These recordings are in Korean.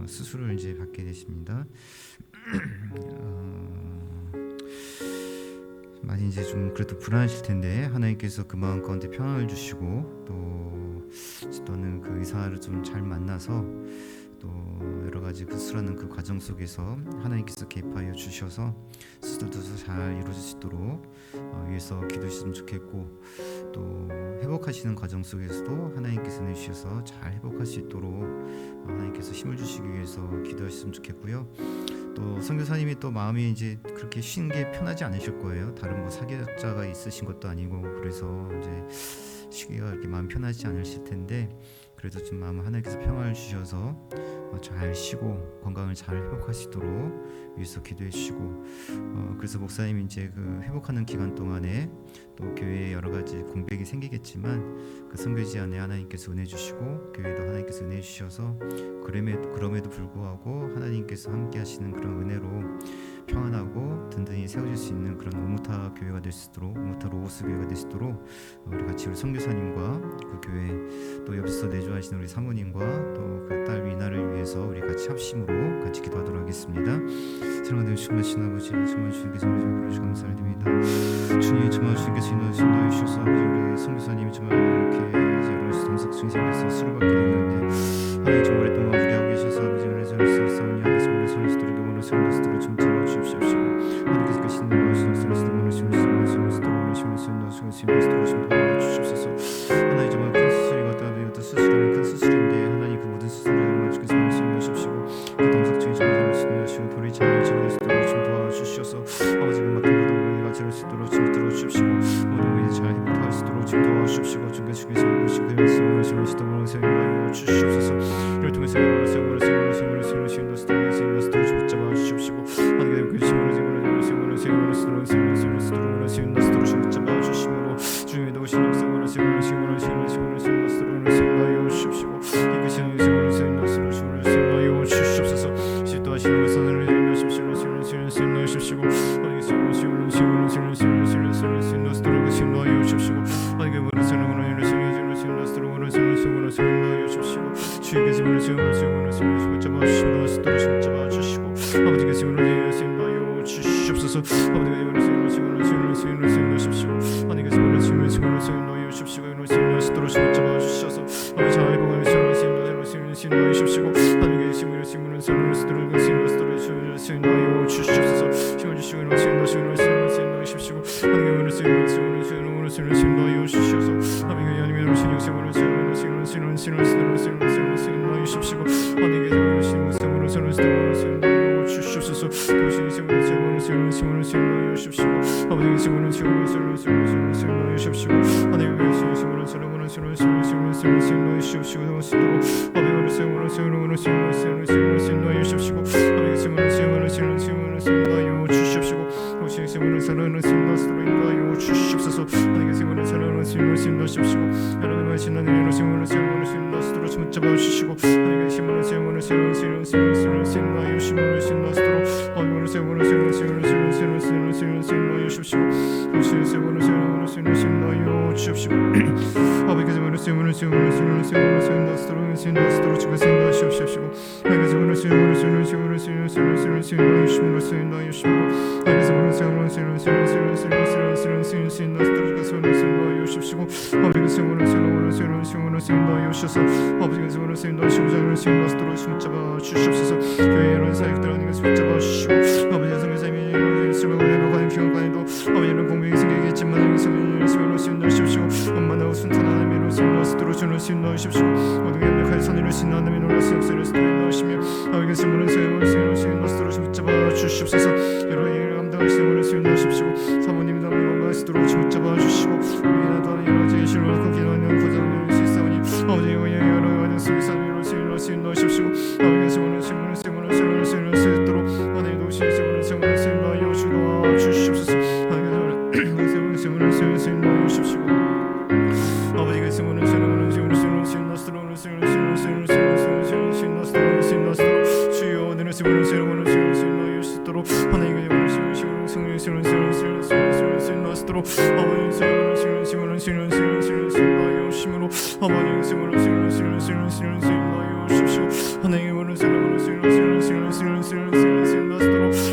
수술을 이제 받게 되십니다. 많이 이제 좀 그래도 불안하실 텐데 하나님께서 그 마음 가운데 평안을 주시고 또는 그 의사를 좀 잘 만나서 또 여러 가지 그 수술하는 그 과정 속에서 하나님께서 개입하여 주셔서 수술도 잘 이루어질 수 있도록 위해서 기도해 주셨으면 좋겠고, 또 회복하시는 과정 속에서도 하나님께서 내주셔서 잘 회복할 수 있도록 하나님께서 힘을 주시기 위해서 기도하셨으면 좋겠고요. 또 선교사님이 또 마음이 이제 그렇게 쉬는 게 편하지 않으실 거예요. 다른 뭐 사역자가 있으신 것도 아니고, 그래서 이제 쉬기가 그렇게 마음 편하지 않으실 텐데, 그래도 좀 마음 하나님께서 평안을 주셔서 잘 쉬고 건강을 잘 회복할 수 있도록 위해서 기도해 주시고, 그래서 목사님이 이제 그 회복하는 기간 동안에 또 교회에 여러 가지 공백이 생기겠지만 그 선교지 안에 하나님께서 은혜 주시고 교회도 하나님께서 은혜 주셔서 그럼에도 불구하고 하나님께서 함께 하시는 그런 은혜로 평안하고 든든히 세워질 수 있는 그런 오무타 교회가 될 수 있도록, 오무타 로고스 교회가 될 수 있도록 우리 같이 우리 선교사님과 그 교회 또 옆에서 내조하시는 우리 사모님과 또 그 딸 위나를 위해서 우리 같이 합심으로 같이 기도하도록 하겠습니다. 사랑하는 주님하신 아버지, 정말 주님께서 우리 부르시 감사드립니다. 주님 정말 주님께서 인도해 주셔서 우리 선교사님이 정말 이렇게 여러 가지 동석증이 생겨서 수를 받게 됐는데 하나님 좀 오랫동안 우리하고 계셔서 아버지 은혜를 싸우니 하나님 우리 선수들에게 오늘 선수들을 좀 잡아주십시오. 하나님께서 계신 것을 선수들을 좀 도와주십소서. 하나님 정말 큰 수술이 또 수술하면 큰 수술인데 하나님 그 모든 수술을 정말 주께서 말씀해 주십시고 그 동석증이 정말 말씀해 주시고 돌이 잘 치료될 수 있도록 좀 도와주셔서 아버지 그 맡은 것도 우리가 치료할 수 있도록 좀 들어주십시고 우리 잘 회복할 수 있도록 좀 도와주십시고 주께서 계신 그 말씀을 주시도록 세워 주시옵소서. 이를 통해서 세워 붙잡아 주십시고 하나님 그 힘으로 붙잡아 주심으로 주님의 오신 역사를 세워 주십시고 이끄시는 세워 주십소서. 시도하시는 것을 주십시고 하나님의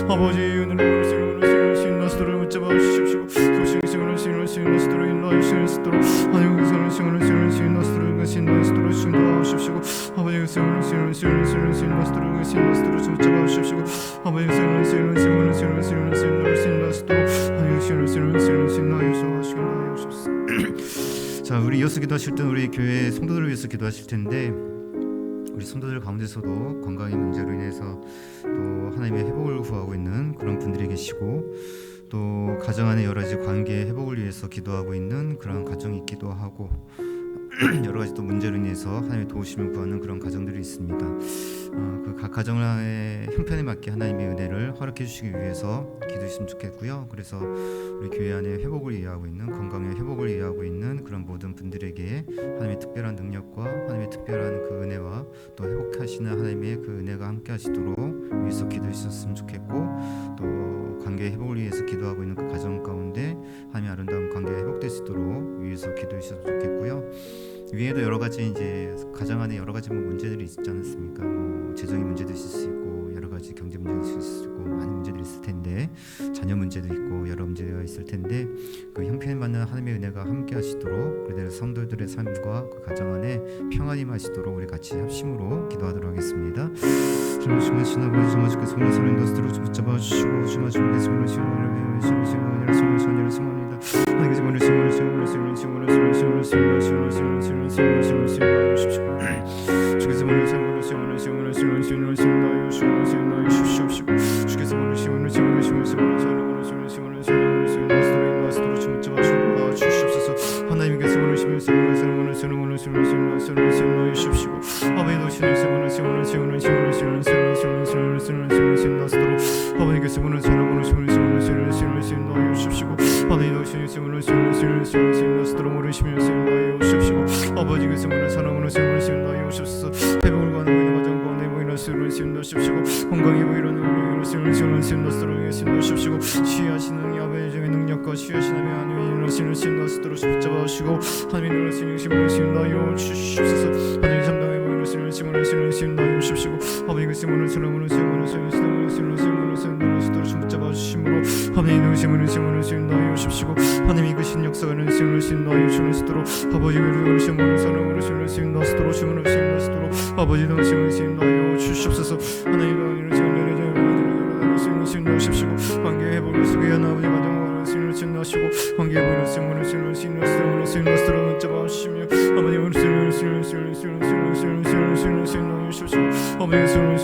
아버지 은혜로 신나스도록 붙잡아 주십시오. 소신을 신나스도록 인도하여 신나스도록 하나님의 선을 신나스도록 신나스도록 충돌하여 주십시오. 아버지의 선을 신나스도록 붙잡아 주십시오. 아버지의 선을 신나스도록 하나님의 선을 신나하여 주십시오. 자, 우리 이어서 기도하실 때 우리 교회 성도들을 위해서 기도하실 텐데, 우리 성도들 가운데서도 건강의 문제로 인해서 또 하나님의 회복을 구하고 있는 그런 분들이 계시고, 또 가정 안의 여러 가지 관계 회복을 위해서 기도하고 있는 그런 가정이 있기도 하고, 여러 가지 또 문제로 인해서 하나님의 도우심을 구하는 그런 가정들이 있습니다. 그 각 가정의 형편에 맞게 하나님의 은혜를 허락해 주시기 위해서 기도했으면 좋겠고요. 그래서 우리 교회 안에 회복을 이해하고 있는, 건강의 회복을 이해하고 있는 그런 모든 분들에게 하나님의 특별한 능력과 하나님의 특별한 그 은혜와 또 회복하시는 하나님의 그 은혜가 함께 하시도록 위해서 기도했었으면 좋겠고, 또 관계 회복을 위해서 기도하고 있는 그 가정 가운데 하나님의 아름다운 관계가 회복될 수 있도록 위해서 기도했었으면 좋겠고요. 위에도 여러 가지 이제 가정 안에 여러 가지 문제들이 있지 않습니까? 재정의 문제도 있을 수 있고, 여러 가지 경제 문제도 있을 수 있고, 많은 문제들이 있을 텐데, 자녀 문제도 있고 여러 문제가 있을 텐데, 그 형편에 맞는 하나님의 은혜가 함께 하시도록, 그대로 성도들의 삶과 그 가정 안에 평안이 마시도록 우리 같이 합심으로 기도하도록 하겠습니다. 주마 신아버지, 주마 주께서 오늘 사는 것들을 붙잡아 주시고, 주마 주께서 오늘 신을 소망합니다. 하나님께서 오늘 아버지께서 오늘 사랑으로 세우는 신나여 오십시오. 회복을 가능한 가정 가운데 모이는 수를 신나십시오. 건강에 모이는 수를 신나십시오. 취하시는 야베의 능력과 취하시는 하나님의 신을 신나시도록 붙잡아주시고, 하나님의 신을 신나여 주십시오. 하나님 삼당에 모이는 신을 신나여 주십시오. 아버지께서 오늘 사랑으로 세우는 신을 붙잡아주심으로 하나님의 신을 신나여 주십시오. 하나님이 그 신역사는 신을 신나여 주시도록, 아버지의 신을 사랑으로 신을 신나시도록 주문을 신나시도록 아버지의 신을 신나여 주십시오. 하나님의 신을 신나십시오. 관계 회복을 속에 하나님의 가정을 신을 신나시고, 관계 회복을 신을 신나시도록 잡아주시며, 아버지의 신을 신나여 주십시오. 아버지의 신을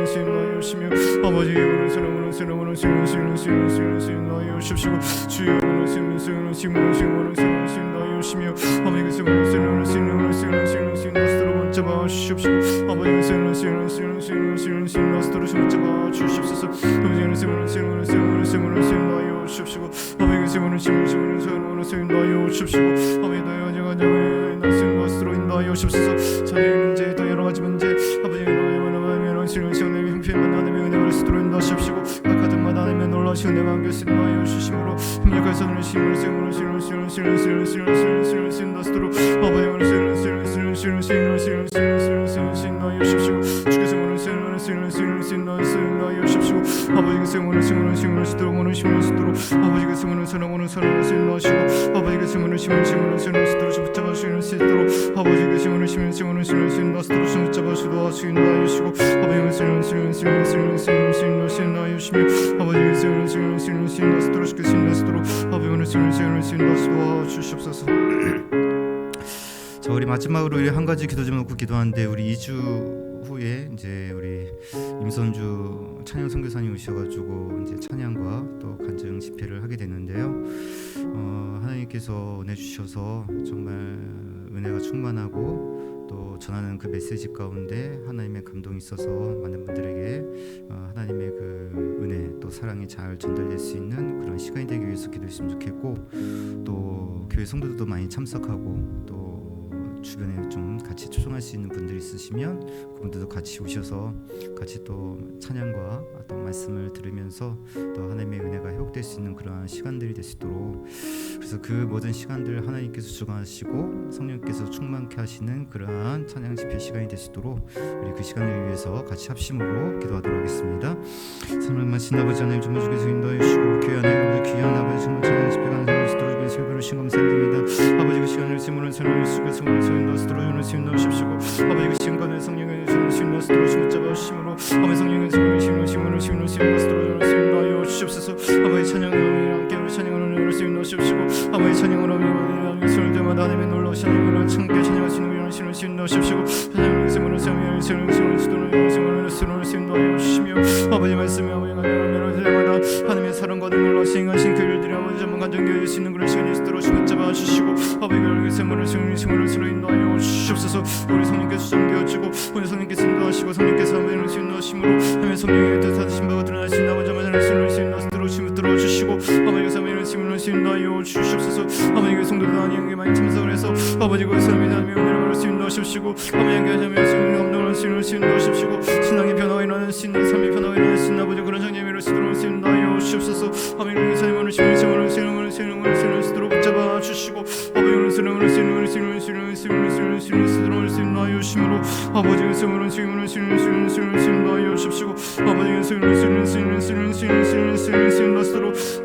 신나여 주시며, 아버지의 사랑으로 신을 신나여 주십시오. 주여 신을 신나여 주시며, 아버지의 신을 신나시도록 잡아주십시오. 아버지의 신을 신나시도록 잡아주십시오. 아버지의 신을 신나여 주십시오. 아버지의 신을 신나여 주십시오. 아버지의 신을 인도하여 주십시오. 자녀의 문제, 또 여러 가지 문제, 아버지의 신을 형편만 하나님의 은혜를 쓰도록 인도하십시오. 각 가정마다 하나님의 놀라신 은혜가 함께 신나여 주심으로 협력할 선을 신을 신나시도록 아버지의 신나여 주십시오. 주께서 오늘 신나여 주십시오. 아버지께서 오늘 신나시도록 아버지께서 오늘 사랑으로 신나시고, 아버지께서 오늘 신나시도록 붙잡아주시는 시도록, 아버지께서 오늘 신나시도록 붙잡아주시도록 하시고, 아버지께서 신나여 주시며, 아버지께서 신나시도록 아버지께서 신나시도록 주시옵소서. 자, 우리 마지막으로 한 가지 기도 좀 놓고 기도하는데, 우리 2주 후에 이제 우리 임선주 찬양 선교사님 오셔가지고 이제 찬양과 또 간증 집회를 하게 되는데요. 하나님께서 은혜 주셔서 정말 은혜가 충만하고, 또 전하는 그 메시지 가운데 하나님의 감동이 있어서 많은 분들에게 하나님의 그 은혜 또 사랑이 잘 전달될 수 있는 그런 시간이 되기 위해서 기도했으면 좋겠고, 또 교회 성도들도 많이 참석하고, 또 주변에 좀 같이 초청할 수 있는 분들이 있으시면 그분들도 같이 오셔서 같이 또 찬양과 또 말씀을 들으면서 또 하나님의 은혜가 회복될 수 있는 그러한 시간들이 될 수 있도록, 그래서 그 모든 시간들 하나님께서 주관하시고 성령께서 충만케 하시는 그러한 찬양 집회 시간이 될 수 있도록 우리 그 시간을 위해서 같이 합심으로 기도하도록 하겠습니다. 사랑하신 아버지 하나님, 정말 주께서 인도해 주시고 교회 안에 우리 귀한 아버지 정말 찬양 집회가 하나님 스토로 주께서 신금 감사드립니다. 아버지 그 시간을 쓰므로 찬양을 주시고 성령을 인도하 스토로 주는 인도하십시오. 아버지 그 시간에 성령을 주는 스토로 붙잡아 주심으로 아버지 성령의 성령을 심으로 스토로 주는 주시옵소서. 아버지 찬양을 함께 우리 찬양을 주시옵시고 아버지 찬양을 하며 손을 대마다 하나님의 놀라우신 하나님을 참게 찬양할 수 있는 우리를 주시옵시고 찬양을 세므로 세우며 세우는 스토로 주시며 아버지 말씀에 아버지 가정을 때마다 하나님의 사랑과 놀라우신 하신 교회를 드려 아버지 전문 가정교회 수 있는 그런 시간이 있도록 붙잡아 주시고 아버지 그 세므로 세우는 인도하여 주시옵소서. 우리 성령께서 수장되어 주고 우리 성령께서 인도하시고 성령께서 하나님을 인도하심으로 하나님의 성령의 뜻하신 바가 드러나신 아버지 하나님을 인도하시도록 들어주시고 아버지 사모님을 인도하여 주시옵소서. 아버지 그 성도들 하나님께 많이 참석을 해서 아버지 그 사람이 하나님의 은혜를 받을 수 인도하십시고 아버지 하나님의 성령을 감동할 수 인도하십시고 신앙의 변화가 일어나는 수 있는 삶의 변화가 일어날 수 있는 아버지 그런 장면을 쓰도록 인도하여 주시옵소서. 아버지 그 사람을 신을 쓰도록 붙잡아 주시고 아버지 신을 쓰도록 인도하여 주심으로 아버지 그 신을 인도하여 주시고 아버지 그 신을 쓰도록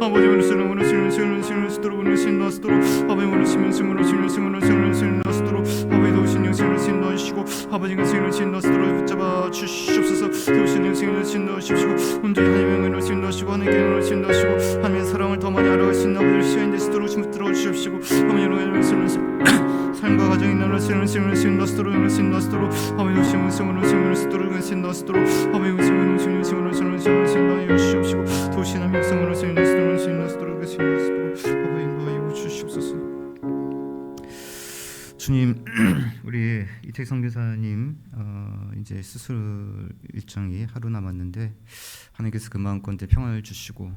아버지 그 신을 쓰도록 아버지 그 신을 쓰도록 아버지 도신 영신을 인도하시고 아버지 그 신을 인도하도록 붙잡아 주시옵소서. 도신 영신을 인도하십시고 온전히 하나님의 은혜로 인도하시고 하나님께 은혜로 인도하시고 하나님의 사랑을 더 많이 알아갈 수 있는 아버지 시간이 되시도록 붙들어 주시옵시고 아버지 여러분의 삶과 가정이 나를 신을 인도하도록 아버지 도신 영신을 쓰도록 인도하도록 아버지 인도하여 주시옵시고 도신 하나님의 영성으로 인도하도록 아버지 인도하여 주시옵소서. 주님, 우리 이택성 교사님 이제 수술 일정이 하루 남았는데 하나님께서 그 마음 가운데 평안을 주시고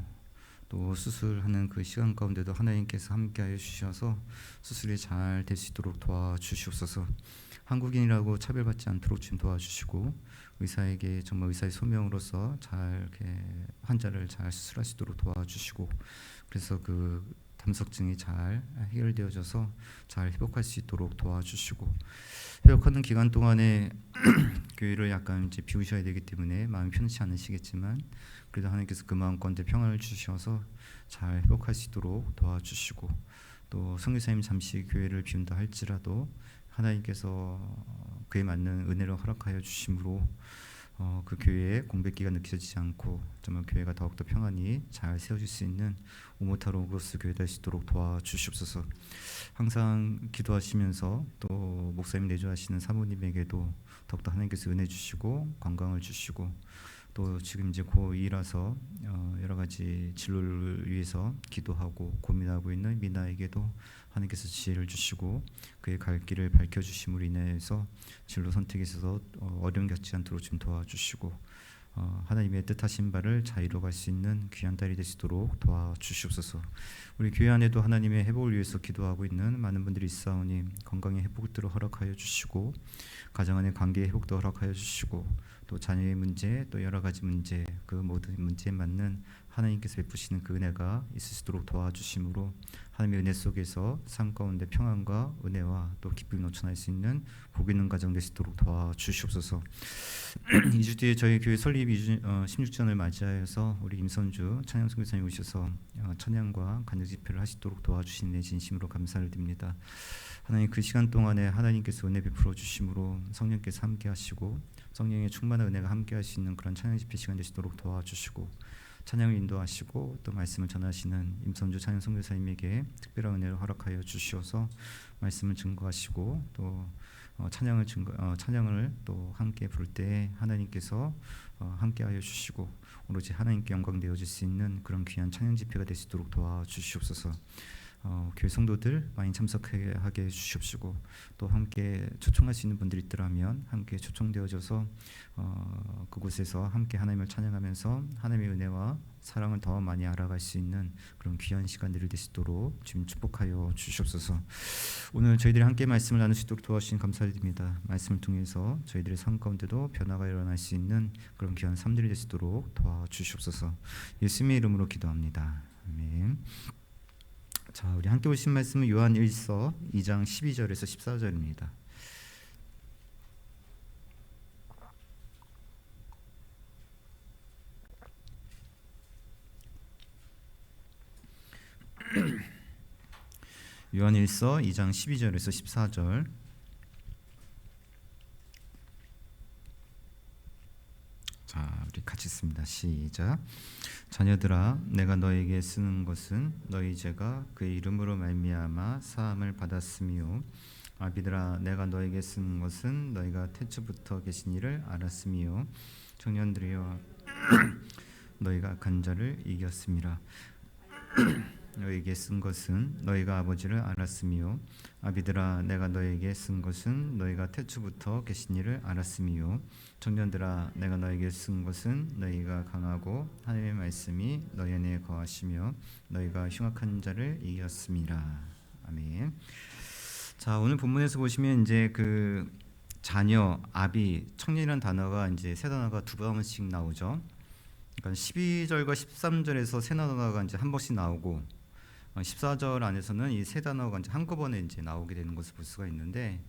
또 수술하는 그 시간 가운데도 하나님께서 함께하여 주셔서 수술이 잘 될 수 있도록 도와주시옵소서. 한국인이라고 차별받지 않도록 좀 도와주시고 의사에게 정말 의사의 소명으로서 잘 이렇게 환자를 잘 수술할 수 있도록 도와주시고 그래서 그 담석증이 잘 해결되어져서 잘 회복할 수 있도록 도와주시고 회복하는 기간 동안에 교회를 약간 이제 비우셔야 되기 때문에 마음이 편치 않으시겠지만 그래도 하나님께서 그 마음 가운데 평안을 주셔서 잘 회복할 수 있도록 도와주시고 또 선교사님 잠시 교회를 비운다 할지라도 하나님께서 그에 맞는 은혜를 허락하여 주심으로 그 교회의 공백기가 느껴지지 않고 정말 교회가 더욱더 평안히 잘 세워질 수 있는 오모타로 그로스 교회 될 수 있도록 도와주시옵소서. 항상 기도하시면서 또 목사님 내조하시는 사모님에게도 더욱더 하나님께서 은혜 주시고 건강을 주시고 또 지금 이제 고2라서 여러 가지 진로를 위해서 기도하고 고민하고 있는 미나에게도 하나님께서 지혜를 주시고 그의 갈 길을 밝혀주심으로 인해서 진로 선택에 있어서 어려움 겪지 않도록 좀 도와주시고 하나님의 뜻하신 바를 잘 이루어갈 수 있는 귀한 딸이 될 수 있도록 도와주시옵소서. 우리 교회 안에도 하나님의 회복을 위해서 기도하고 있는 많은 분들이 있사오니 건강의 회복들을 허락하여 주시고 가정 안의 관계의 회복도 허락하여 주시고 또 자녀의 문제 또 여러 가지 문제 그 모든 문제에 맞는 하나님께서 베푸시는 그 은혜가 있을 수 있도록 도와주심으로 하나님의 은혜 속에서 삶 가운데 평안과 은혜와 또 기쁨이 넘쳐날 수 있는 복 있는 가정 될 수 있도록 도와주시옵소서. 2주 뒤에 저희 교회 설립 16주년을 맞이하여서 우리 임선주 찬양 선교사님 오셔서 찬양과 간증 집회를 하시도록 도와주신 내 진심으로 감사를 드립니다. 하나님 그 시간 동안에 하나님께서 은혜 베풀어 주심으로 성령께서 함께 하시고 성령의 충만한 은혜가 함께 할 수 있는 그런 찬양 집회 시간 되시도록 도와주시고 찬양을 인도하시고 또 말씀을 전하시는 임선주 찬양 선교사님에게 특별한 은혜를 허락하여 주시어서 말씀을 증거하시고 또 찬양을 또 함께 부를 때 하나님께서 함께하여 주시고 오로지 하나님께 영광 되어질 수 있는 그런 귀한 찬양 집회가 될 수 있도록 도와주시옵소서. 교회 성도들 많이 참석하게 해주십시고 또 함께 초청할 수 있는 분들이 있더라면 함께 초청되어져서 그곳에서 함께 하나님을 찬양하면서 하나님의 은혜와 사랑을 더 많이 알아갈 수 있는 그런 귀한 시간들이 되시도록 주님 축복하여 주시옵소서. 오늘 저희들이 함께 말씀을 나눌 수 있도록 도와주신 감사드립니다. 말씀을 통해서 저희들의 삶 가운데도 변화가 일어날 수 있는 그런 귀한 삶들이 되시도록 도와주시옵소서. 예수님의 이름으로 기도합니다. 아멘. 자, 우리 함께 보신 말씀은 요한 1서 2장 12절에서 14절입니다. 요한 1서 2장 12절에서 14절. 자, 우리 같이 읽습니다. 시작. 자녀들아, 내가 너에게 쓰는 것은 너희 죄가 그의 이름으로 말미암아 사함을 받았으며, 아비들아, 내가 너에게 쓰는 것은 너희가 태초부터 계신 이를 알았으며, 청년들이여 너희가 악한 자를 이겼음이라. 너에게 쓴 것은 너희가 아버지를 알았으며, 아비들아, 내가 너에게 쓴 것은 너희가 태초부터 계신 이를 알았으며, 청년들아, 내가 너에게 쓴 것은 너희가 강하고 하나님의 말씀이 너희 안에 거하시며 너희가 흉악한 자를 이겼음이라. 아멘. 자, 오늘 본문에서 보시면 이제 그 자녀, 아비, 청년이라는 단어가 이제 세 단어가 두 번씩 나오죠. 그러니까 12절과 13절에서 세 단어가 이제 한 번씩 나오고 14절 안에서는 이 세 단어가 이제 한꺼번에 이제 나오게 되는 것을 볼 수가 있는데,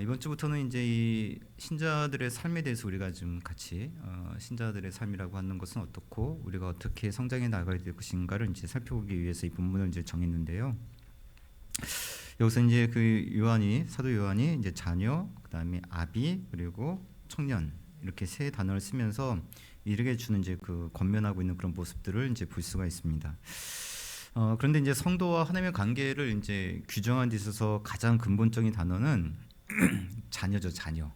이번 주부터는 이제 이 신자들의 삶에 대해서 우리가 좀 같이 신자들의 삶이라고 하는 것은 어떻고 우리가 어떻게 성장해 나가야 될 것인가를 이제 살펴보기 위해서 이 본문을 이제 정했는데요. 여기서 이제 그 사도 요한이 이제 자녀, 그다음에 아비, 그리고 청년 이렇게 세 단어를 쓰면서 이르게 주는 이제 그 권면하고 있는 그런 모습들을 이제 볼 수가 있습니다. 그런데 이제 성도와 하나님의 관계를 이제 규정한 데 있어서 가장 근본적인 단어는 자녀죠, 자녀.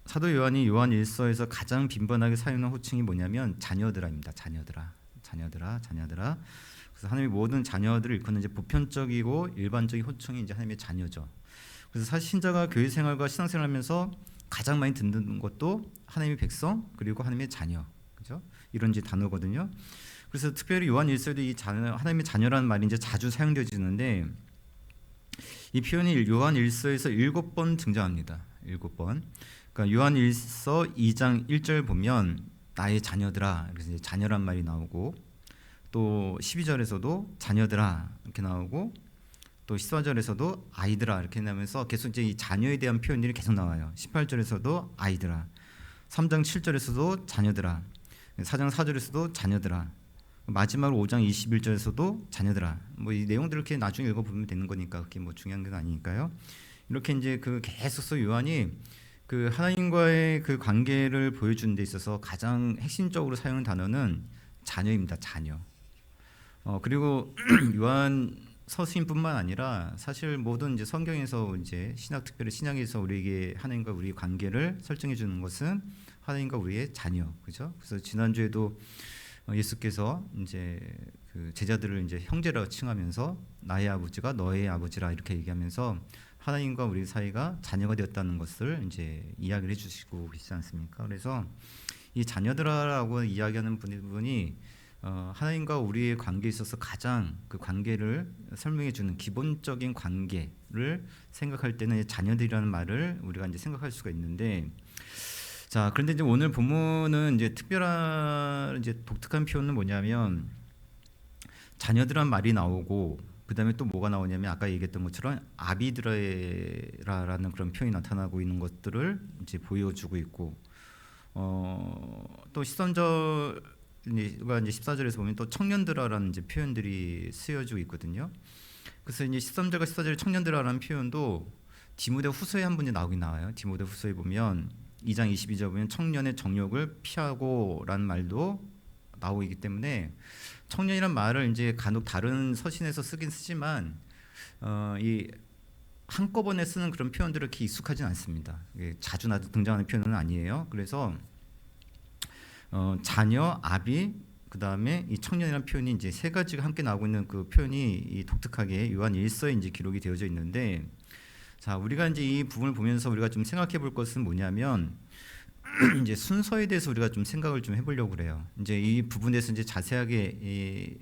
사도 요한이 요한 1서에서 가장 빈번하게 사용한 호칭이 뭐냐면 자녀들아입니다. 자녀들아, 자녀들아, 자녀들아. 그래서 하나님의 모든 자녀들을 일컫는 이제 보편적이고 일반적인 호칭이 이제 하나님의 자녀죠. 그래서 사실 신자가 교회 생활과 신앙생활하면서 가장 많이 듣는 것도 하나님의 백성 그리고 하나님의 자녀, 그죠? 이런 이제 단어거든요. 그래서 특별히 요한 1서에도 이 자녀, 하나님의 자녀라는 말이 이제 자주 사용되어지는데, 이 표현이 요한 1서에서 7번 등장합니다. 7번. 그러니까 요한 1서 2장 1절 보면 나의 자녀들아, 그래서 이제 자녀란 말이 나오고, 또 12절에서도 자녀들아 이렇게 나오고, 또 14절에서도 아이들아 이렇게 나오면서 계속 이제 이 자녀에 대한 표현들이 계속 나와요. 18절에서도 아이들아, 3장 7절에서도 자녀들아, 4장 4절에서도 자녀들아, 마지막으로 5장 21절에서도 자녀들아. 뭐 이 내용들을 이렇게 나중에 읽어보면 되는 거니까 그게 뭐 중요한 건 아니니까요. 이렇게 이제 그 계속해서 요한이 그 하나님과의 그 관계를 보여주는 데 있어서 가장 핵심적으로 사용한 단어는 자녀입니다. 자녀. 그리고 요한 서신뿐만 아니라 사실 모든 이제 성경에서 이제 특별히 신약에서 우리에게 하나님과 우리의 관계를 설정해 주는 것은 하나님과 우리의 자녀, 그죠? 그래서 지난주에도 예수께서 이제 그 제자들을 이제 형제라고 칭하면서 나의 아버지가 너의 아버지라 이렇게 얘기하면서 하나님과 우리 사이가 자녀가 되었다는 것을 이제 이야기를 해주시고 계시지 않습니까? 그래서 이 자녀들아라고 이야기하는 부분이 하나님과 우리의 관계에 있어서 가장 그 관계를 설명해 주는 기본적인 관계를 생각할 때는 자녀들이라는 말을 우리가 이제 생각할 수가 있는데, 자, 그런데 이제 오늘 본문은 이제 특별한 이제 독특한 표현은 뭐냐면 자녀들란 말이 나오고 그다음에 또 뭐가 나오냐면 아까 얘기했던 것처럼 아비드라라는 그런 표현이 나타나고 있는 것들을 이제 보여주고 있고, 또 13절과 이제 14절에서 보면 또 청년들아라는 이제 표현들이 쓰여지고 있거든요. 그래서 이제 13절과 14절의 청년들아라는 표현도 디모데 후서에 한 번이 나오긴 나와요. 디모데 후서에 보면 2장 22절 보면 청년의 정욕을 피하고라는 말도 나오기 때문에 청년이란 말을 이제 간혹 다른 서신에서 쓰긴 쓰지만 이 한꺼번에 쓰는 그런 표현들을 이렇게 익숙하진 않습니다. 자주 등장하는 표현은 아니에요. 그래서 자녀, 아비, 그 다음에 이 청년이라는 표현이 이제 세 가지가 함께 나오고 있는 그 표현이 이 독특하게 요한 1서에 이제 기록이 되어져 있는데, 자 우리가 이제 이 부분을 보면서 우리가 좀 생각해 볼 것은 뭐냐면 이제 순서에 대해서 우리가 좀 생각을 좀 해보려고 그래요. 이제 이 부분에서 이제 자세하게 이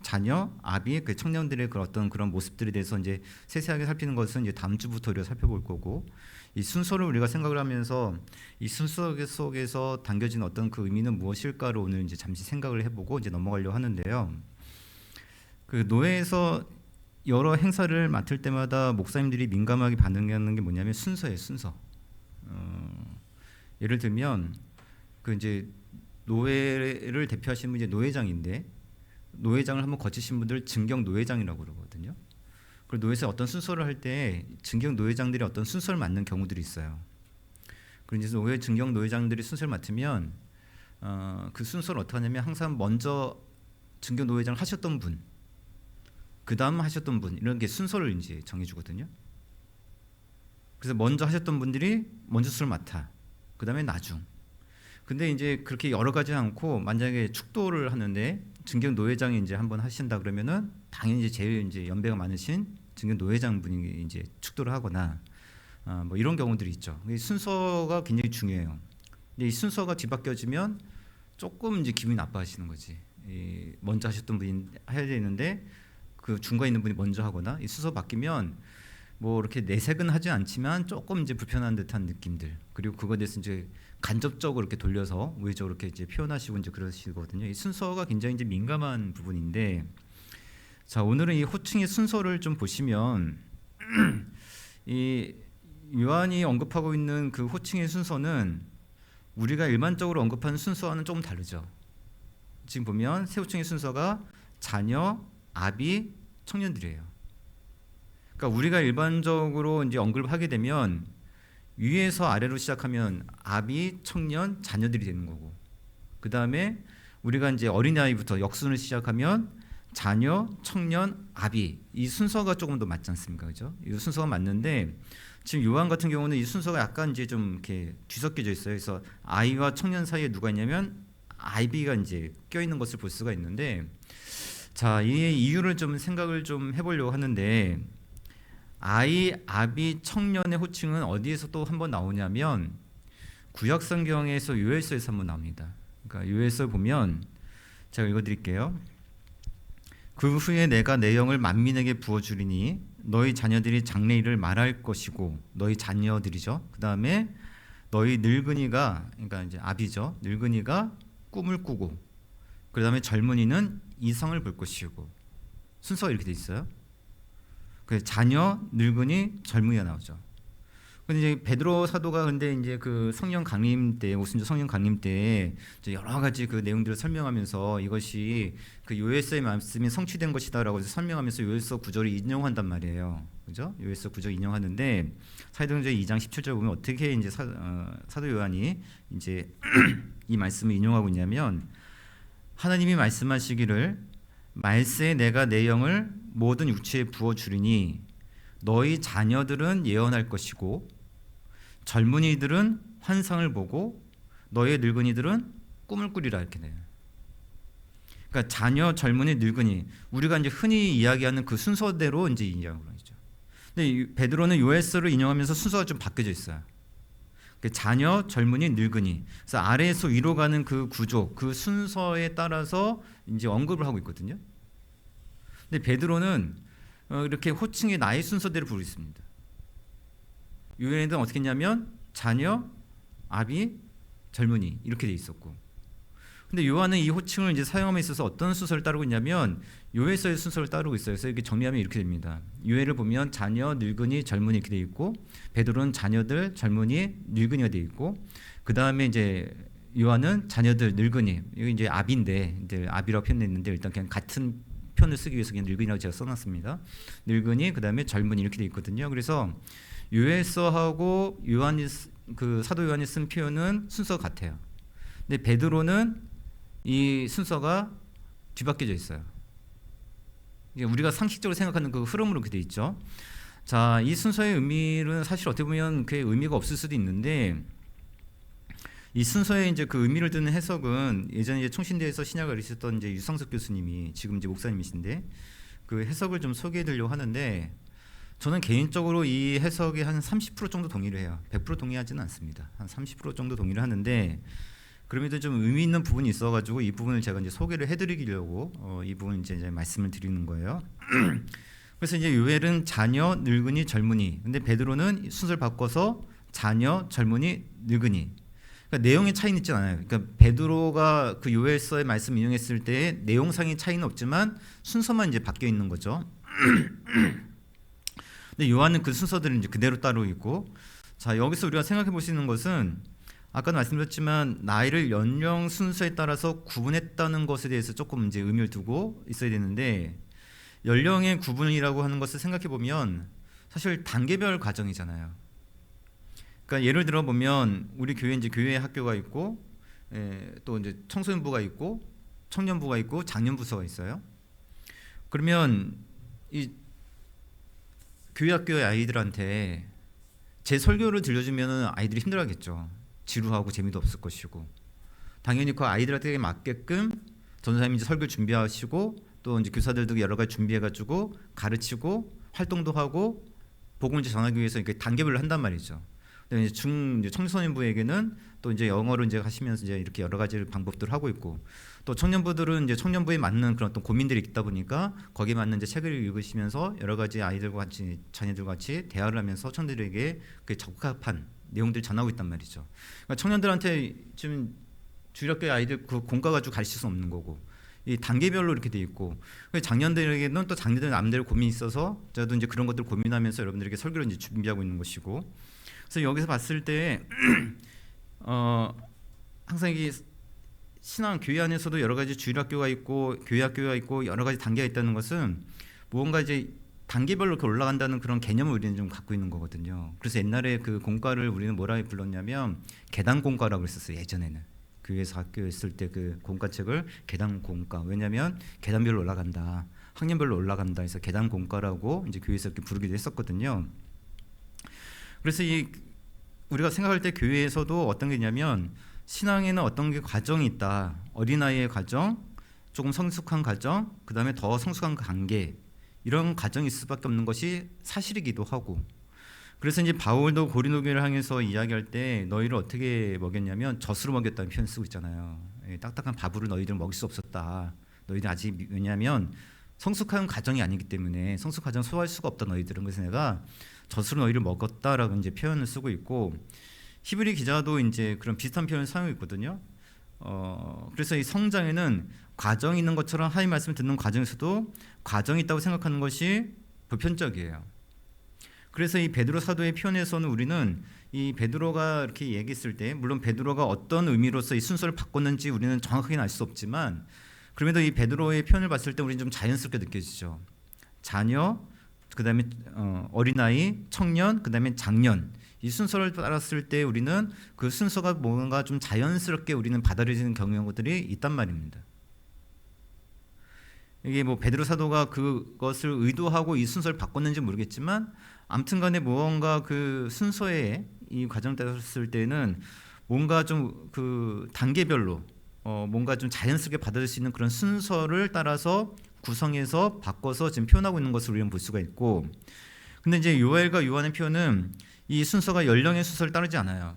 자녀, 아비, 그 청년들의 그 어떤 그런 모습들에 대해서 이제 세세하게 살피는 것은 이제 다음 주부터 우리가 살펴볼 거고, 이 순서를 우리가 생각을 하면서 이 순서 속에서 담겨진 어떤 그 의미는 무엇일까를 오늘 이제 잠시 생각을 해보고 이제 넘어가려고 하는데요. 그 노예에서 여러 행사를 맡을 때마다 목사님들이 민감하게 반응하는 게 뭐냐면 순서예요, 순서. 예를 들면 그 이제 노예를 대표하시는 분이 이제 노회장인데, 노회장을 한번 거치신 분들 증경 노회장이라고 그러거든요. 그리고 노예에서 어떤 순서를 할 때 증경 노회장들이 어떤 순서를 맡는 경우들이 있어요. 그리고 이제 노예 증경 노회장들이 순서를 맡으면 그 순서를 어떻게 하냐면 항상 먼저 증경 노회장을 하셨던 분, 그 다음 하셨던 분, 이런 게 순서를 이제 정해주거든요. 그래서 먼저 하셨던 분들이 먼저 순서를 맡아. 그 다음에 나중. 근데 이제 그렇게 여러 가지 않고 만약에 축도를 하는데 증경 노회장이 이제 한번 하신다 그러면은 당연히 이제 제일 이제 연배가 많으신 증경 노회장 분이 이제 축도를 하거나 뭐 이런 경우들이 있죠. 이 순서가 굉장히 중요해요. 근데 이 순서가 뒤바뀌어지면 조금 이제 기분이 나빠하시는 거지. 이 먼저 하셨던 분이 해야 되는데 그 중간에 있는 분이 먼저 하거나 이 순서 바뀌면 뭐 이렇게 내색은 하지 않지만 조금 이제 불편한 듯한 느낌들, 그리고 그거에 대해서 이제 간접적으로 이렇게 돌려서 우회적으로 이렇게 이제 표현하시고 이제 그러시거든요. 이 순서가 굉장히 이제 민감한 부분인데, 자 오늘은 이 호칭의 순서를 좀 보시면 이 요한이 언급하고 있는 그 호칭의 순서는 우리가 일반적으로 언급하는 순서와는 조금 다르죠. 지금 보면 세 호칭의 순서가 자녀, 아비, 청년들이에요. 그러니까 우리가 일반적으로 이제 언급을 하게 되면 위에서 아래로 시작하면 아비, 청년, 자녀들이 되는 거고, 그 다음에 우리가 이제 어린아이부터 역순을 시작하면 자녀, 청년, 아비, 이 순서가 조금 더 맞지 않습니까, 그죠? 이 순서가 맞는데 지금 요한 같은 경우는 이 순서가 약간 이제 좀 이렇게 뒤섞여져 있어요. 그래서 아이와 청년 사이에 누가 있냐면 아비가 이제 껴 있는 것을 볼 수가 있는데, 자 이 이유를 좀 생각을 좀 해보려고 하는데, 아이, 아비, 청년의 호칭은 어디에서 또 한번 나오냐면 구약 성경에서 요엘서에서 한번 나옵니다. 그러니까 요엘서 보면 제가 읽어드릴게요. 그 후에 내가 내 영을 만민에게 부어주리니 너희 자녀들이 장래일을 말할 것이고, 너희 자녀들이죠. 그 다음에 너희 늙은이가, 그러니까 이제 아비죠. 늙은이가 꿈을 꾸고, 그 다음에 젊은이는 이상을 볼 것이고, 순서가 이렇게 돼 있어요. 그 자녀, 늙은이, 젊은이가 나오죠. 근데 이제 베드로 사도가 근데 이제 그 성령 강림 때, 오순절 성령 강림 때 이제 여러 가지 그 내용들을 설명하면서 이것이 그 요엘서의 말씀이 성취된 것이다라고 설명하면서 요엘서 9절을 인용한단 말이에요. 그죠? 요엘서 9절 인용하는데 사도행전 2장 17절 보면 어떻게 이제 사도 요한이 이제 이 말씀을 인용하고 있냐면, 하나님이 말씀하시기를 말세에 내가 내 영을 모든 육체에 부어 주리니 너희 자녀들은 예언할 것이고 젊은이들은 환상을 보고 너희 늙은이들은 꿈을 꾸리라, 이렇게 돼요. 그러니까 자녀, 젊은이, 늙은이, 우리가 이제 흔히 이야기하는 그 순서대로 이제 인용을 하죠. 근데 베드로는 요엘서를 인용하면서 순서가 좀 바뀌어져 있어요. 자녀, 젊은이, 늙은이. 그래서 아래에서 위로 가는 그 구조, 그 순서에 따라서 이제 언급을 하고 있거든요. 근데 베드로는 이렇게 호칭의 나이 순서대로 부르고 있습니다. 요한에는 어떻게 했냐면 자녀, 아비, 젊은이 이렇게 돼 있었고, 근데 요한은 이 호칭을 이제 사용함에 있어서 어떤 순서를 따르고 있냐면 요엘서의 순서를 따르고 있어요. 그래서 이렇게 정리하면 이렇게 됩니다. 요엘을 보면 자녀, 늙은이, 젊은이 이렇게 돼 있고, 베드로는 자녀들, 젊은이, 늙은이가 돼 있고, 그 다음에 이제 요한은 자녀들, 늙은이, 여기 이제 아비인데 이제 아비라고 표현했는데 일단 그냥 같은 표현을 쓰기 위해서 그냥 늙은이라고 제가 써놨습니다. 늙은이, 그 다음에 젊은이 이렇게 돼 있거든요. 그래서 요엘서하고 요한이 그 사도 요한이 쓴 표현은 순서가 같아요. 근데 베드로는 이 순서가 뒤바뀌어져 있어요. 우리가 상식적으로 생각하는 그 흐름으로 그렇게 돼 있죠. 자, 이 순서의 의미는 사실 어떻게 보면 그게 의미가 없을 수도 있는데, 이 순서에 이제 그 의미를 두는 해석은 예전에 이제 총신대에서 신약을 가르쳤던 이제 유상석 교수님이 지금 이제 목사님이신데 그 해석을 좀 소개해드리려고 하는데 저는 개인적으로 이 해석에 한 30% 정도 동의를 해요. 100% 동의하지는 않습니다. 한 30% 정도 동의를 하는데 그럼에도 좀 의미 있는 부분이 있어가지고 이 부분을 제가 이제 소개를 해드리려고 이 부분 이제 말씀을 드리는 거예요. 그래서 이제 요엘은 자녀, 늙은이, 젊은이. 근데 베드로는 순서를 바꿔서 자녀, 젊은이, 늙은이. 그러니까 내용의 차이는 있지 않아요. 그러니까 베드로가 그 요엘서의 말씀 인용했을 때 내용상의 차이는 없지만 순서만 이제 바뀌어 있는 거죠. 근데 요한은 그 순서들을 이제 그대로 따르고 있고, 자 여기서 우리가 생각해 볼 수 있는 것은 아까도 말씀드렸지만 나이를 연령 순서에 따라서 구분했다는 것에 대해서 조금 이제 의미를 두고 있어야 되는데 연령의 구분이라고 하는 것을 생각해 보면 사실 단계별 과정이잖아요. 그러니까 예를 들어 보면 우리 교회 이제 교회 학교가 있고 또 이제 청소년부가 있고 청년부가 있고 장년부서가 있어요. 그러면 이 교회 학교의 아이들한테 제 설교를 들려주면 아이들이 힘들어하겠죠. 지루하고 재미도 없을 것이고 당연히 그 아이들한테 맞게끔 전도사님이 이제 설교를 준비하시고 또 이제 교사들도 여러 가지 준비해가지고 가르치고 활동도 하고 복음을 이제 전하기 위해서 이렇게 단계별로 한단 말이죠. 이제 이제 청소년부에게는 또 이제 영어로 이제 하시면서 이제 이렇게 여러 가지 방법들을 하고 있고 또 청년부들은 이제 청년부에 맞는 그런 어떤 고민들이 있다 보니까 거기에 맞는 이제 책을 읽으시면서 여러 가지 아이들과 같이 자녀들과 같이 대화를 하면서 청년들에게 그 적합한 내용들을 전하고 있단 말이죠. 그러니까 청년들한테 지금 주일학교의 아이들 그 공과 가지고 가르칠 수 없는 거고 이 단계별로 이렇게 돼 있고 장년들에게는 또 장년들 남대로 고민이 있어서 저도 이제 그런 것들을 고민하면서 여러분들에게 설교를 이제 준비하고 있는 것이고 그래서 여기서 봤을 때 항상 이게 신앙 교회 안에서도 여러 가지 주일학교가 있고 교회 학교가 있고 여러 가지 단계가 있다는 것은 무언가 이제 단계별로 이렇게 올라간다는 그런 개념을 우리는 좀 갖고 있는 거거든요. 그래서 옛날에 그 공과를 우리는 뭐라 불렀냐면 계단 공과라고 했었어요. 예전에는 교회에서 학교에 있을 때 그 공과책을 계단 공과. 왜냐하면 계단별로 올라간다, 학년별로 올라간다 해서 계단 공과라고 이제 교회에서 이렇게 부르기도 했었거든요. 그래서 이 우리가 생각할 때 교회에서도 어떤 게 있냐면 신앙에는 어떤 게 과정이 있다. 어린아이의 과정, 조금 성숙한 과정, 그 다음에 더 성숙한 관계 이런 과정이 있을 수밖에 없는 것이 사실이기도 하고 그래서 이제 바울도 고린도 교회를 향해서 이야기할 때 너희를 어떻게 먹였냐면 젖으로 먹였다는 표현 쓰고 있잖아요. 딱딱한 밥으로 너희들 먹일 수 없었다. 너희들 아직 왜냐하면 성숙한 과정이 아니기 때문에 성숙 과정 소화할 수가 없다 너희들은. 그래서 내가 젖으로 너희를 먹었다라고 이제 표현을 쓰고 있고 히브리 기자도 이제 그런 비슷한 표현을 사용하고 있거든요. 그래서 이 성장에는 과정이 있는 것처럼 하나님 말씀을 듣는 과정에서도 과정이 있다고 생각하는 것이 보편적이에요. 그래서 이 베드로 사도의 표현에서는 우리는 이 베드로가 이렇게 얘기했을 때 물론 베드로가 어떤 의미로서 이 순서를 바꿨는지 우리는 정확하게는 알 수 없지만 그럼에도 이 베드로의 표현을 봤을 때 우리는 좀 자연스럽게 느껴지죠. 자녀, 그 다음에 어린아이, 청년, 그 다음에 장년 이 순서를 따랐을 때 우리는 그 순서가 뭔가 좀 자연스럽게 우리는 받아들이는 경우들이 있단 말입니다. 이게 뭐 베드로 사도가 그것을 의도하고 이 순서를 바꿨는지 모르겠지만 아무튼간에 무언가 그 순서에 이 과정을 따랐을 때는 뭔가 좀 그 단계별로 뭔가 좀 자연스럽게 받아들일 수 있는 그런 순서를 따라서 구성해서 바꿔서 지금 표현하고 있는 것을 우리는 볼 수가 있고 근데 이제 요엘과 요한의 표현은 이 순서가 연령의 순서를 따르지 않아요.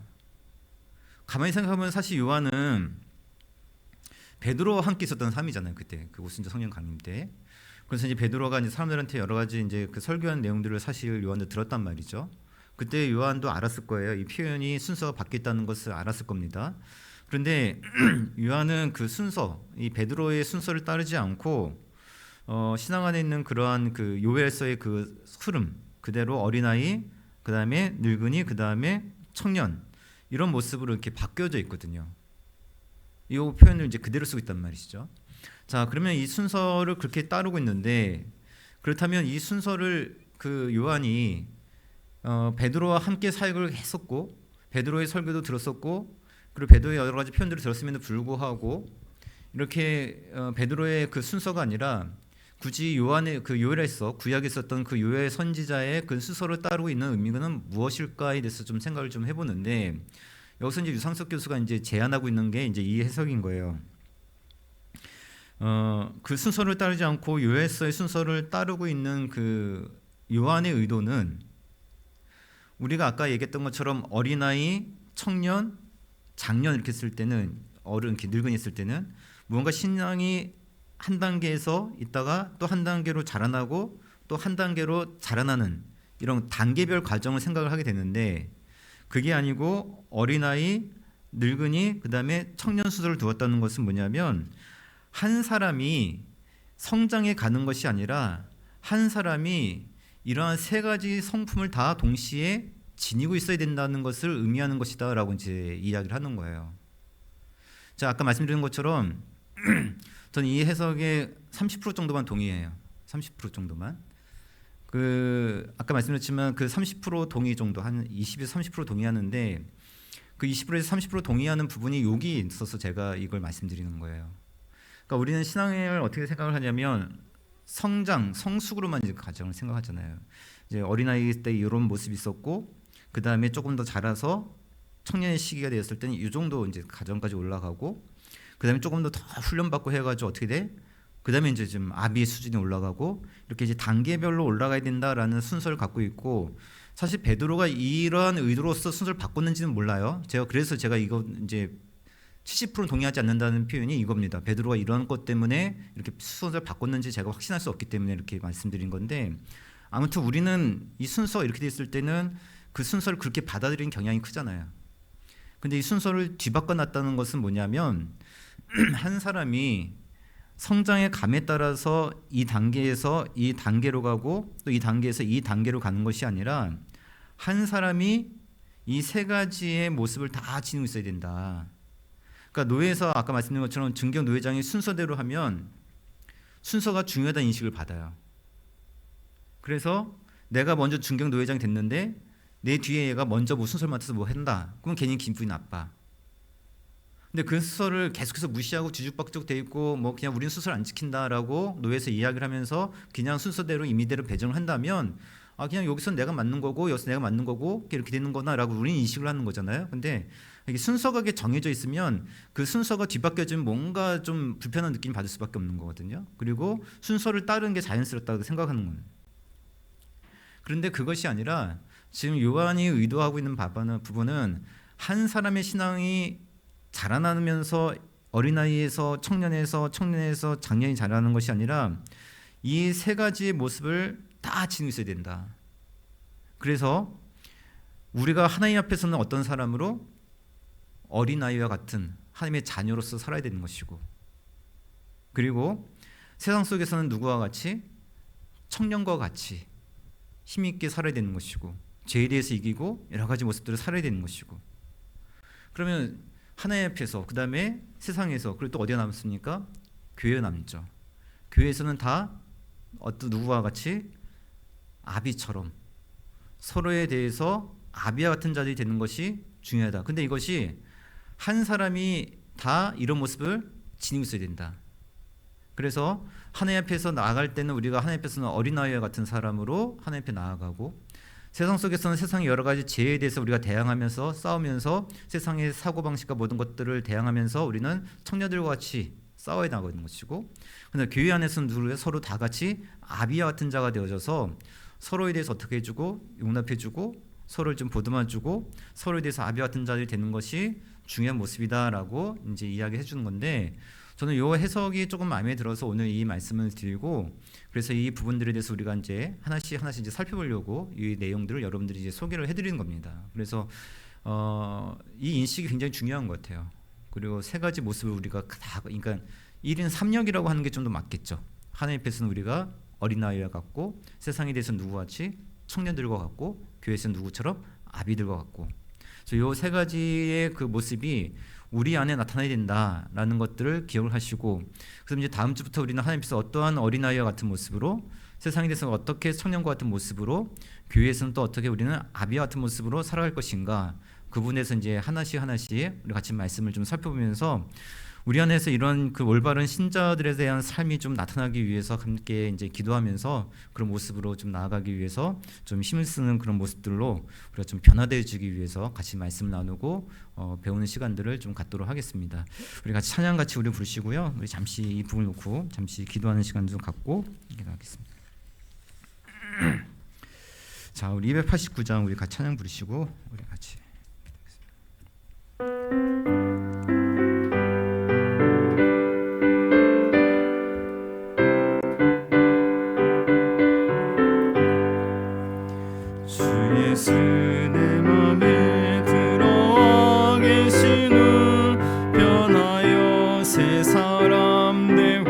가만히 생각하면 사실 요한은 베드로와 함께 있었던 사람이잖아요. 그때 그 오순절 성령 강림 때. 그래서 이제 베드로가 이제 사람들한테 여러 가지 이제 그 설교한 내용들을 사실 요한도 들었단 말이죠. 그때 요한도 알았을 거예요. 이 표현이 순서가 바뀌었다는 것을 알았을 겁니다. 그런데 요한은 그 순서, 이 베드로의 순서를 따르지 않고 신앙 안에 있는 그러한 그 요엘서의 그 흐름 그대로 어린아이, 그 다음에 늙은이, 그 다음에 청년 이런 모습으로 이렇게 바뀌어져 있거든요. 이 표현을 이제 그대로 쓰고 있단 말이죠. 자, 그러면 이 순서를 그렇게 따르고 있는데 그렇다면 이 순서를 그 요한이 베드로와 함께 사역을 했었고 베드로의 설교도 들었었고 그리고 베드로의 여러 가지 표현들을 들었음에도 불구하고 이렇게 베드로의 그 순서가 아니라 굳이 요한의 그 요엘에서 구약에 있었던 그 요엘 선지자의 그 순서를 따르고 있는 의미는 무엇일까에 대해서 좀 생각을 좀 해보는데 여기서 이제 유상석 교수가 이제 제안하고 있는 게 이제 이 해석인 거예요. 그 순서를 따르지 않고 요에서의 순서를 따르고 있는 그 요한의 의도는 우리가 아까 얘기했던 것처럼 어린아이, 청년, 장년 이렇게 쓸 때는 어른, 이렇게 늙은이 쓸 때는 무언가 신앙이 한 단계에서 있다가 또 한 단계로 자라나고 또 한 단계로 자라나는 이런 단계별 과정을 생각을 하게 되는데 그게 아니고 어린아이, 늙은이, 그다음에 청년 순서를 두었다는 것은 뭐냐면 한 사람이 성장해 가는 것이 아니라 한 사람이 이러한 세 가지 성품을 다 동시에 지니고 있어야 된다는 것을 의미하는 것이다라고 이제 이야기를 하는 거예요. 자, 아까 말씀드린 것처럼 저는 이 해석에 30% 정도만 동의해요. 30% 정도만. 그 아까 말씀드렸지만 그 30% 동의 정도 한 20에서 30% 동의하는데 그 20%에서 30% 동의하는 부분이 여기 있어서 제가 이걸 말씀드리는 거예요. 그러니까 우리는 신앙을 어떻게 생각을 하냐면 성장, 성숙으로만 이제 가정을 생각하잖아요. 이제 어린아이 때 이런 모습이 있었고 그 다음에 조금 더 자라서 청년의 시기가 되었을 때는 이 정도 이제 가정까지 올라가고 그 다음에 조금 더 훈련받고 해가지고 어떻게 돼? 그 다음에 이제 좀 아비의 수준이 올라가고 이렇게 이제 단계별로 올라가야 된다라는 순서를 갖고 있고 사실 베드로가 이러한 의도로서 순서를 바꿨는지는 몰라요. 그래서 제가 이거 이제 70% 동의하지 않는다는 표현이 이겁니다. 베드로가 이런 것 때문에 이렇게 순서를 바꿨는지 제가 확신할 수 없기 때문에 이렇게 말씀드린 건데 아무튼 우리는 이 순서가 이렇게 됐을 때는 그 순서를 그렇게 받아들이는 경향이 크잖아요. 근데 이 순서를 뒤바꿔 놨다는 것은 뭐냐면 한 사람이 성장의 감에 따라서 이 단계에서 이 단계로 가고 또 이 단계에서 이 단계로 가는 것이 아니라 한 사람이 이 세 가지의 모습을 다 지니고 있어야 된다. 그러니까 노예에서 아까 말씀드린 것처럼 증경 노예장이 순서대로 하면 순서가 중요하다는 인식을 받아요. 그래서 내가 먼저 증경 노예장이 됐는데 내 뒤에 얘가 먼저 뭐 순서를 맡아서 뭐 한다. 그럼 괜히 기분이 나빠. 근데 그 순서를 계속해서 무시하고 뒤죽박죽 돼 있고 뭐 그냥 우리는 순서를 안 지킨다라고 노예에서 이야기를 하면서 그냥 순서대로 임의대로 배정을 한다면 아 그냥 여기서 내가 맞는 거고 여기서 내가 맞는 거고 이렇게 되는 거나라고 우리는 인식을 하는 거잖아요. 근데 이게 순서가 정해져 있으면 그 순서가 뒤바뀌어지면 뭔가 좀 불편한 느낌을 받을 수밖에 없는 거거든요. 그리고 순서를 따르는 게 자연스럽다고 생각하는 거예요. 그런데 그것이 아니라 지금 요한이 의도하고 있는 부분은 한 사람의 신앙이 자라나면서 어린아이에서 청년에서 장년이 자라는 것이 아니라 이 세 가지의 모습을 다 지니고 있어야 된다. 그래서 우리가 하나님 앞에서는 어떤 사람으로 어린아이와 같은 하나님의 자녀로서 살아야 되는 것이고 그리고 세상 속에서는 누구와 같이 청년과 같이 힘있게 살아야 되는 것이고 죄에 대해서 이기고 여러 가지 모습들을 살아야 되는 것이고 그러면 하나님 앞에서 그 다음에 세상에서 그리고 또 어디가 남습니까? 교회 남죠. 교회에서는 다 어떤 누구와 같이 아비처럼 서로에 대해서 아비와 같은 자들이 되는 것이 중요하다. 근데 이것이 한 사람이 다 이런 모습을 지니고 있어야 된다. 그래서 하나님 앞에서 나아갈 때는 우리가 하나님 앞에서는 어린아이와 같은 사람으로 하나님 앞에 나아가고 세상 속에서는 세상의 여러 가지 죄에 대해서 우리가 대항하면서 싸우면서 세상의 사고방식과 모든 것들을 대항하면서 우리는 청년들과 같이 싸워야 나가는 것이고 그런데 교회 안에서는 우리가 서로 다 같이 아비와 같은 자가 되어져서 서로에 대해서 어떻게 해주고 용납해주고 서로를 좀 보듬어주고 서로에 대해서 아비와 같은 자들이 되는 것이 중요한 모습이다라고 이제 이야기해 주는 건데 저는 이 해석이 조금 마음에 들어서 오늘 이 말씀을 드리고 그래서 이 부분들에 대해서 우리가 이제 하나씩 이제 살펴보려고 이 내용들을 여러분들이 이제 소개를 해드리는 겁니다. 그래서 이 인식이 굉장히 중요한 것 같아요. 그리고 세 가지 모습을 우리가 다 그러니까 1인 3역이라고 하는 게 좀 더 맞겠죠. 하나님 앞에서는 우리가 어린아이와 같고 세상에 대해서는 누구와 같이 청년들과 같고 교회에서는 누구처럼 아비들과 같고 그래서 이 세 가지의 그 모습이 우리 안에 나타나야 된다라는 것들을 기억을 하시고 그래서 이제 다음 주부터 우리는 하나님 앞에서 어떠한 어린아이와 같은 모습으로 세상에 대해서 어떻게 청년과 같은 모습으로 교회에서는 또 어떻게 우리는 아비와 같은 모습으로 살아갈 것인가 그 부분에서 이제 하나씩 우리 같이 말씀을 좀 살펴보면서 우리 안에서 이런 그 올바른 신자들에 대한 삶이 좀 나타나기 위해서 함께 이제 기도하면서 그런 모습으로 좀 나아가기 위해서 좀 힘을 쓰는 그런 모습들로 우리가 좀 변화되어지기 위해서 같이 말씀 나누고 배우는 시간들을 좀 갖도록 하겠습니다. 우리 같이 찬양 같이 우리 부르시고요. 우리 잠시 이 부분을 놓고 잠시 기도하는 시간 좀 갖고 기도하겠습니다. 자, 우리 289장 우리 같이 찬양 부르시고 우리 같이 주 예수 내 맘에 들어와 계시는 변하여 새 사람 되고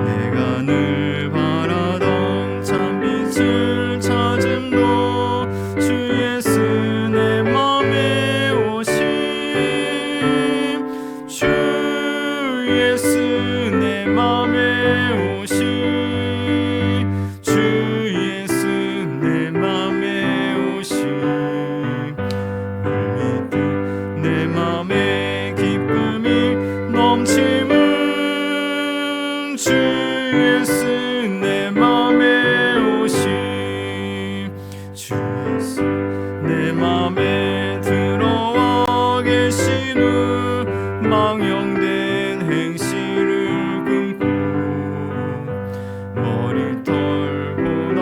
내가 늘 바라던 참 빛을 찾음도 주 예수 내 맘에 오심 주 예수 내 맘에 오심 내 맘에 기쁨이 넘치는 주 예수 내 맘에 오심 주 예수 내 맘에 들어와 계시는 망령된 행실을 끊고 머리털보다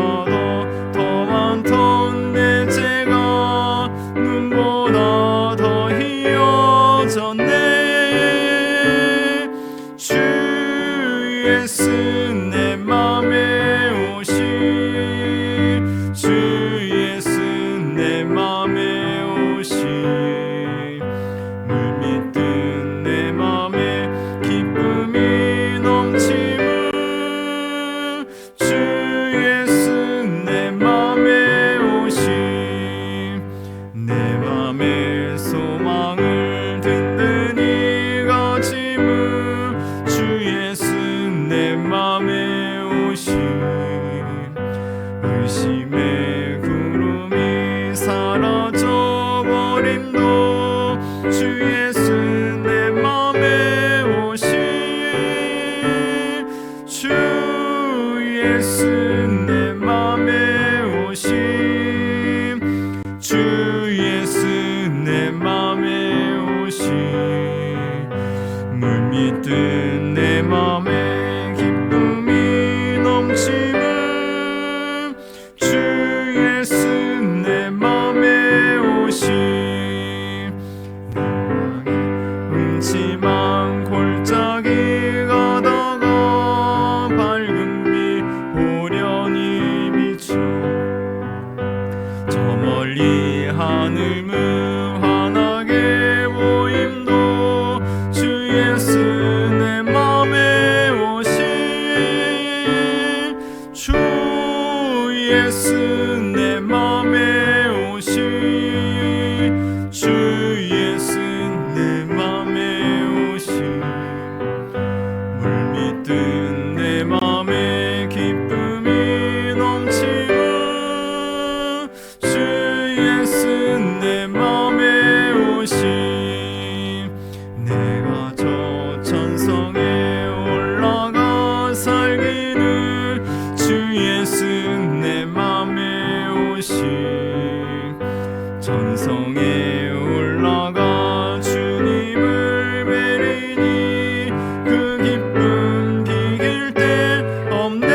더 많던 내 죄가 눈보다 더 휘어졌네 주 예수 내 맘에 오심 주 예수 내 맘에 오심 물밑든 내 맘에 기쁨이 넘치는 주 예수 내 맘에 오심 내 맘에 소망을 든든히 가짐은 주 예수 내 맘에 오심 의심의 구름이 사라져버림도 주 예수 내 맘에 오심 주 예수 내 맘에 오심 주 예수 내 맘에 오심 물밑든 내 맘에 기쁨이 넘치는 주 예수 내 맘에 오심 내 맘에 음침한 골짜기 가다가 밝은 빛 호련히 비춰 저 멀리 하늘 무한하게 보임도 주 예수 내 맘에 오심 주 예수 내 맘에 오심 주 예수 내 맘에 오심 물밑든 내 맘에 기쁨이 넘치는 주 예수 내 맘에 오심 내가 저 천성에 올라가 살기는 주 예수 내 맘에 오심 천성에 올라가 주님을 뵈리니 그 기쁨 비길 데 없네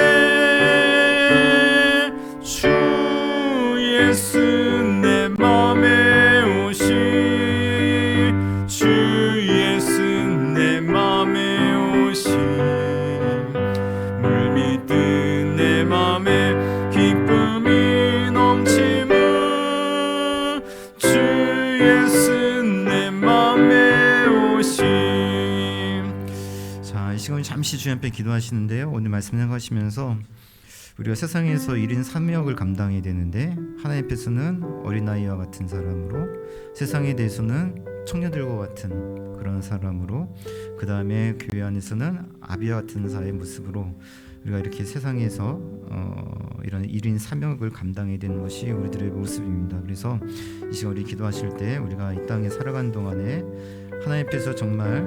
주 예수 내 맘에 오심 주 예수 내 맘에 오심 물밑든 내 맘에 기쁨이 넘치는 주 예수 내 맘에 오심. 자, 이 시간 잠시 주님 앞에 기도하시는데요. 오늘 말씀 생각하시면서 우리가 세상에서 1인 3역을 감당해야 되는데 하나님 앞에서는 어린아이와 같은 사람으로 세상에 대해서는 청년들과 같은 그런 사람으로 그 다음에 교회 안에서는 아비와 같은 사의 모습으로 우리가 이렇게 세상에서 이런 1인 3역을 감당해야 되는 것이 우리들의 모습입니다. 그래서 이 시간 우리 기도하실 때 우리가 이 땅에 살아가는 동안에 하나님 앞에서 정말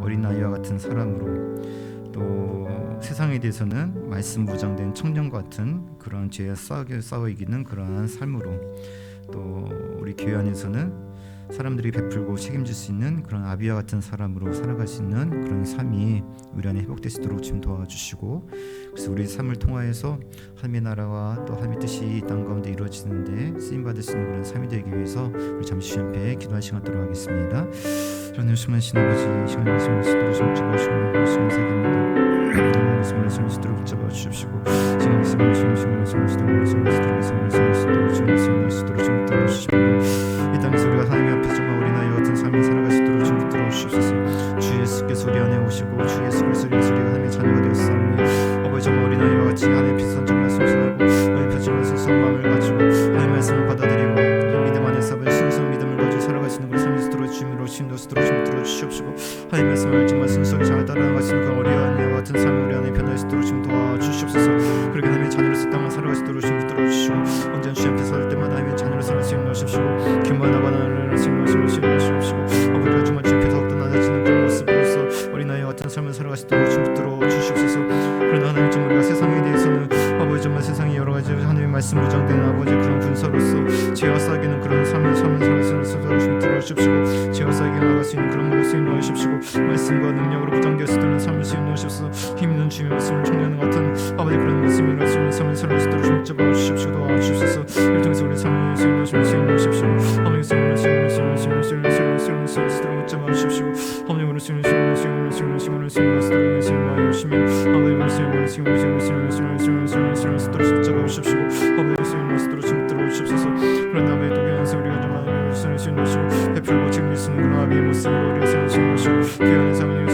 어린 아이와 같은 사람으로, 또 세상에 대해서는 말씀 무장된 청년과 같은 그런 죄와 싸워 이기는 그러한 삶으로, 또 우리 교회 안에서는 사람들이 베풀고 책임질 수 있는 그런 아비와 같은 사람으로 살아갈 수 있는 그런 삶이 우리 안에 회복될 수 있도록 지금 도와주시고, 그래서 우리 삶을 통하여서 하나님의 나라와 또 하나님의 뜻이 이 땅 가운데 이루어지는데 쓰임받을 수 있는 그런 삶이 되기 위해서 우리 잠시 주님 앞에 기도할 시간 갖도록 하겠습니다. 그런 수많으신 아버지, 시간을 말씀을 쓰도록 좀 잡아주시고 말씀 감사드립니다. 말씀을 쓰도록 붙잡아 주십시오. 지금 말씀을 쓰도록 좀 붙들어 주시고, 이 땅에서 우리가 하나님 앞에 정말 어린아이와 같은 삶을 살아갈 수 있도록 좀 붙들어 주시옵소서. 주 예수께서 우리 안에 오시고 주 예수 그리스도에서 우리가 하나님의 자녀가 되었사오니 아버지, 정말 어린아이와 같이 하나님 앞에서 정말 순수하고 하나님 앞에 정말 순수한 마음을 가지고 하나님 말씀을 받아들이고 믿음 안에서 순수한 믿음을 가지고 살아갈 수 있는 그 삶을 쓰도록 주님으로 신도스도록 좀 붙들어 주시옵시고, 하나님 말씀을 정말 순수하게 잘 따라갈 수 있는 그 어린아이와 같은 삶을 우리 안에 변할 수 있도록 좀 도와주시옵소서. 그렇게 하나님의 자녀로서 땅을 살아갈 수 있도록 좀 붙들어 주시고, 언제나 주님 앞에 설 때마다 하나님의 자녀로 살아갈 수 있는 것이옵시고, 기만하고 나를 하시옵시고, 아버지가 정말 주님 앞에 더욱더 낮아지는 그런 모습으로서 어린아이와 같은 삶을 살아갈 수 있도록 좀 붙들어 주시옵소서. 그러나 하나님 정말 우리가 세상에 대해서는 아버지 정말 세상에 여러 가지 하나님의 말씀 무장되는 아버지 그런 분서로서 죄와 싸기는 그런 삶을 살아갈 수 있도록 붙들어 주십시고, 죄와 싸게 나갈 수 있는 그런 물을 수임 넣으십시고, 말씀과 능력으로 무장되어 있는 삶을 수임 넣으십시오. 힘 있는 주님의 말씀을 청년하는 같은 아버지 그런 말씀을 말씀을 삶을 살아갈 수 있도록 좀 잡아 주십시오. 도와주십시오. 이를 통해서 우리 삶을 수임 넣으십시오. 아버지 삶을 수임 잡아 주십시오. 하나님으로 수임 열심히 아버지 그런 아버지 도교에서 우리가 좀 하나님을 수임 베풀고 책임질 수 있는 그런 아비의 모습으로 우리가 수임 교회의 삶을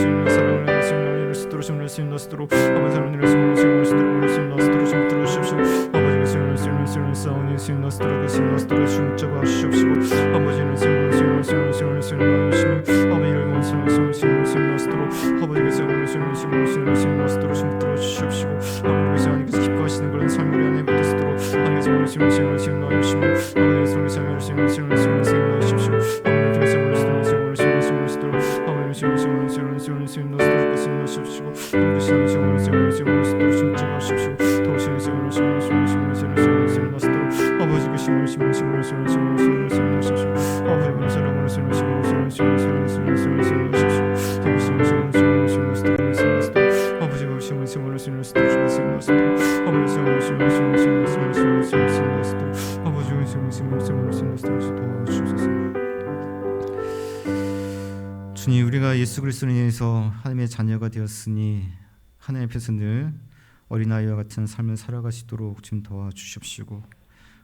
사랑을 수임 넣으시도록 아버지 사랑을 수임 넣으시도록 좀 들어주십시오. 아버지가 수임 싸우니 수임 넣으시도록 좀 잡아 주십시오. 아버지는 수임 넣으시도록 아버지가 수임 넣으시도록 좀 들어주십시오. 아버지가 하나님께서 기뻐하시는 그런 삶을 우리 안에 받으시도록 하나님께서 수임 넣으시고, 아버지가 수임 넣으십시오. 주님, 우리가 예수 그리스도로 인해서 하나님의 자녀가 되었으니 하나님 앞에서 늘 어린아이와 같은 삶을 살아갈 수 있도록 좀 도와주십시고,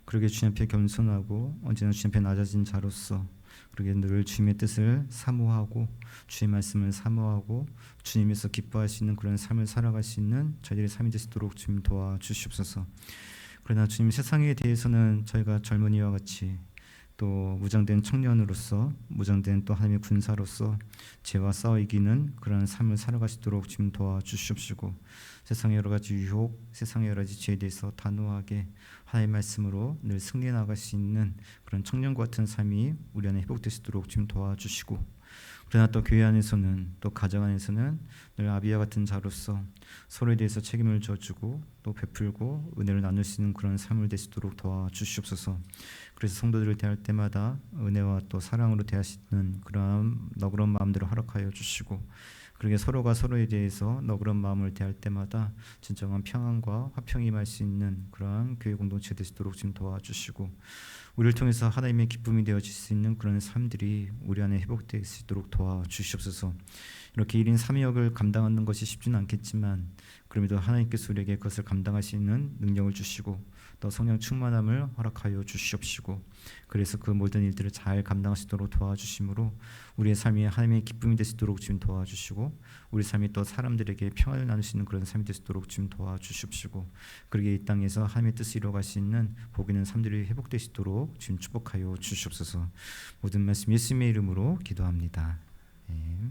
그러게 주님 앞에 겸손하고 언제나 주님 앞에 낮아진 자로서 그러게 늘 주님의 뜻을 사모하고 주의 말씀을 사모하고 주님에서 기뻐할 수 있는 그런 삶을 살아갈 수 있는 저희들의 삶이 될 수 있도록 좀 도와주시옵소서. 그러나 주님, 세상에 대해서는 저희가 젊은이와 같이 또 무장된 청년으로서 무장된 또 하나님의 군사로서 죄와 싸워 이기는 그런 삶을 살아갈 수 있도록 지금 도와주시옵시고, 세상의 여러 가지 유혹, 세상의 여러 가지 죄에 대해서 단호하게 하나님의 말씀으로 늘 승리해 나갈 수 있는 그런 청년과 같은 삶이 우리 안에 회복될 수 있도록 지금 도와주시고, 그러나 또 교회 안에서는 또 가정 안에서는 늘 아비와 같은 자로서 서로에 대해서 책임을 져주고 또 베풀고 은혜를 나눌 수 있는 그런 삶을 될 수 있도록 도와주시옵소서. 그래서 성도들을 대할 때마다 은혜와 또 사랑으로 대하시는 그런 너그러운 마음대로 허락하여 주시고, 그러게 서로가 서로에 대해서 너그러운 마음을 대할 때마다 진정한 평안과 화평이 임할 수 있는 그러한 교회 공동체 될 수 있도록 좀 도와주시고, 우리를 통해서 하나님의 기쁨이 되어질 수 있는 그런 삶들이 우리 안에 회복될 수 있도록 도와주시옵소서. 이렇게 1인 3역을 감당하는 것이 쉽지는 않겠지만 그럼에도 하나님께서 우리에게 그것을 감당할 수 있는 능력을 주시고 또 성령 충만함을 허락하여 주시옵시고, 그래서 그 모든 일들을 잘 감당할 수 있도록 도와주심으로 우리의 삶이 하나님의 기쁨이 될 수 있도록 지금 도와주시고, 우리 삶이 또 사람들에게 평안을 나눌 수 있는 그런 삶이 될 수 있도록 지금 도와주시옵시고, 그러게 이 땅에서 하나님의 뜻을 이루어갈 수 있는 복 있는 삶들이 회복될 수 있도록 지금 축복하여 주시옵소서. 모든 말씀 예수님의 이름으로 기도합니다. 네.